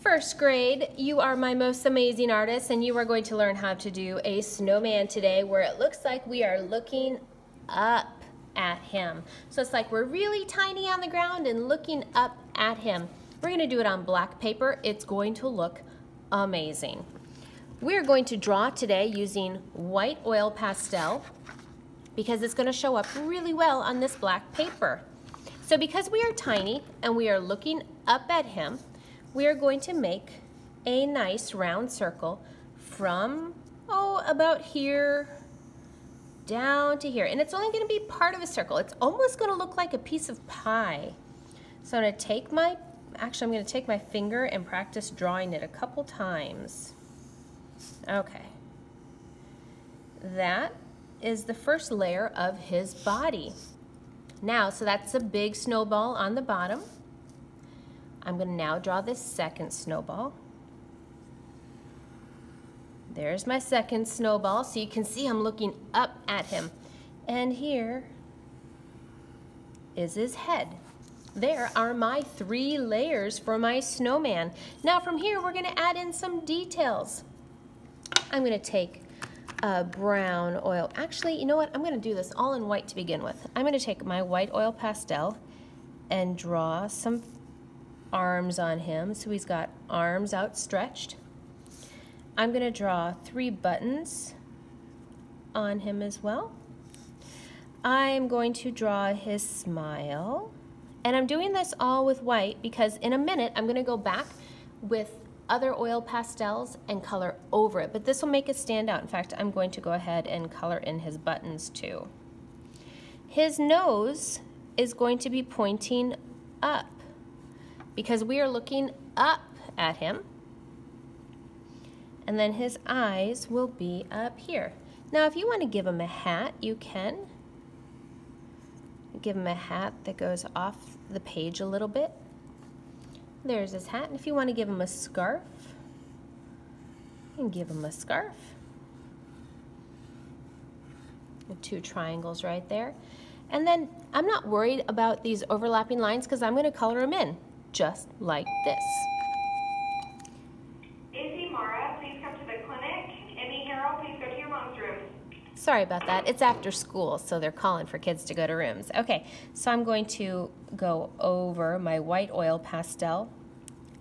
First grade, you are my most amazing artist, and you are going to learn how to do a snowman today where it looks like we are looking up at him. So it's like we're really tiny on the ground and looking up at him. We're going to do it on black paper. It's going to look amazing. We're going to draw today using white oil pastel because it's going to show up really well on this black paper. So because we are tiny and we are looking up at him, we are going to make a nice round circle from, about here down to here. And it's only going to be part of a circle. It's almost going to look like a piece of pie. So I'm going to take my, I'm going to take my finger and practice drawing it a couple times. Okay. That is the first layer of his body. Now, so that's a big snowball on the bottom. I'm going to now draw this second snowball. There's my second snowball, so you can see I'm looking up at him. And here is his head. There are my 3 layers for my snowman. Now from here, we're going to add in some details. I'm going to take a brown oil. Actually, you know what? I'm going to do this all in white to begin with. I'm going to take my white oil pastel and draw some arms on him, so he's got arms outstretched. I'm going to draw 3 buttons on him as well. I'm going to draw his smile, and I'm doing this all with white because in a minute I'm going to go back with other oil pastels and color over it, but this will make it stand out. In fact, I'm going to go ahead and color in his buttons too. His nose is going to be pointing up because we are looking up at him. And then his eyes will be up here. Now, if you want to give him a hat, you can. Give him a hat that goes off the page a little bit. There's his hat. And if you want to give him a scarf, you can give him a scarf. 2 triangles right there. And then I'm not worried about these overlapping lines because I'm going to color them in just like this. Izzy, Mara, please come to the clinic. Emmy, Harold, please go to your mom's room. Sorry about that. It's after school, so they're calling for kids to go to rooms. Okay, so I'm going to go over my white oil pastel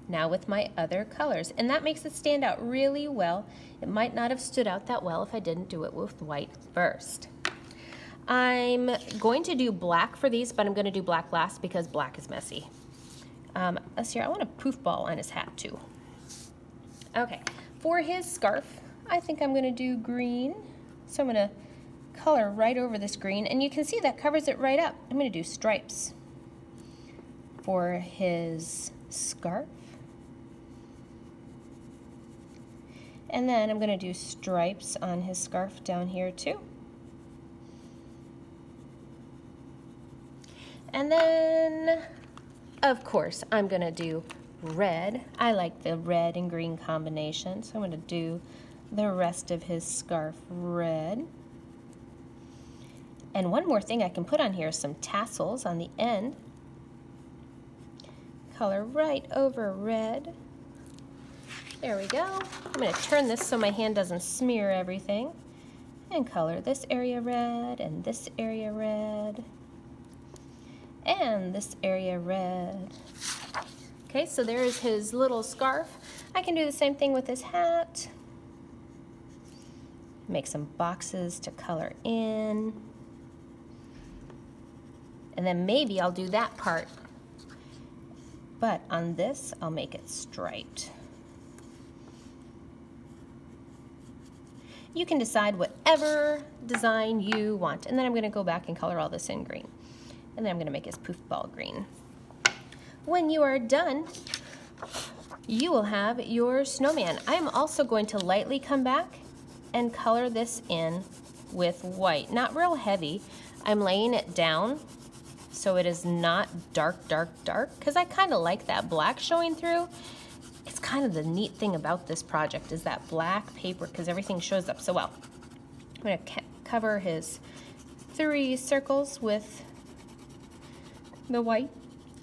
now with my other colors, and that makes it stand out really well. It might not have stood out that well if I didn't do it with white first. I'm going to do black for these, but I'm going to do black last because black is messy. Let's see here. I want a poof ball on his hat too. Okay, for his scarf, I think I'm going to do green. So I'm going to color right over this green, and you can see that covers it right up. I'm going to do stripes for his scarf. And then I'm going to do stripes on his scarf down here too. And then, of course, I'm going to do red. I like the red and green combination, so I'm going to do the rest of his scarf red. And one more thing I can put on here is some tassels on the end. Color right over red. There we go. I'm going to turn this so my hand doesn't smear everything. And color this area red and this area red. And this area red. Okay, so there's his little scarf. I can do the same thing with his hat. Make some boxes to color in. And then maybe I'll do that part. But on this, I'll make it striped. You can decide whatever design you want. And then I'm going to go back and color all this in green. And then I'm going to make his poof ball green. When you are done, you will have your snowman. I am also going to lightly come back and color this in with white. Not real heavy. I'm laying it down so it is not dark, dark, dark, because I kind of like that black showing through. It's kind of the neat thing about this project is that black paper, because everything shows up so well. I'm going to cover his 3 circles with the white,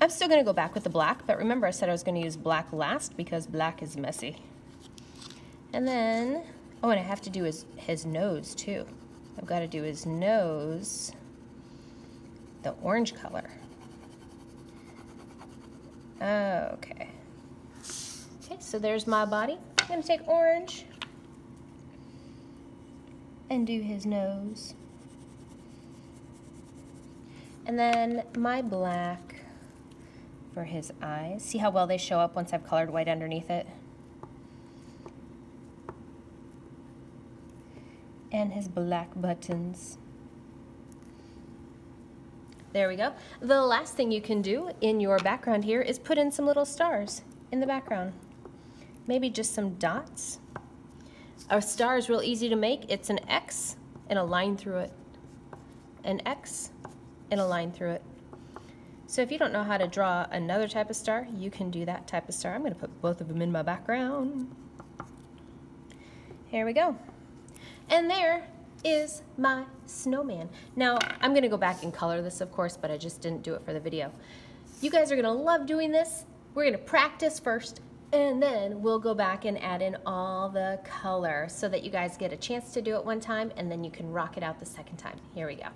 I'm still going to go back with the black, but remember I said I was going to use black last because black is messy. And then, oh, and I have to do his nose too. I've got to do his nose the orange color. Okay. Okay, so there's my body. I'm going to take orange and do his nose. And then my black for his eyes. See how well they show up once I've colored white underneath it? And his black buttons. There we go. The last thing you can do in your background here is put in some little stars in the background. Maybe just some dots. A star is real easy to make. It's an X and a line through it. An X and a line through it. So if you don't know how to draw another type of star, you can do that type of star. I'm going to put both of them in my background. Here we go. And there is my snowman. Now, I'm going to go back and color this, of course, but I just didn't do it for the video. You guys are going to love doing this. We're going to practice first, and then we'll go back and add in all the color so that you guys get a chance to do it one time, and then you can rock it out the second time. Here we go.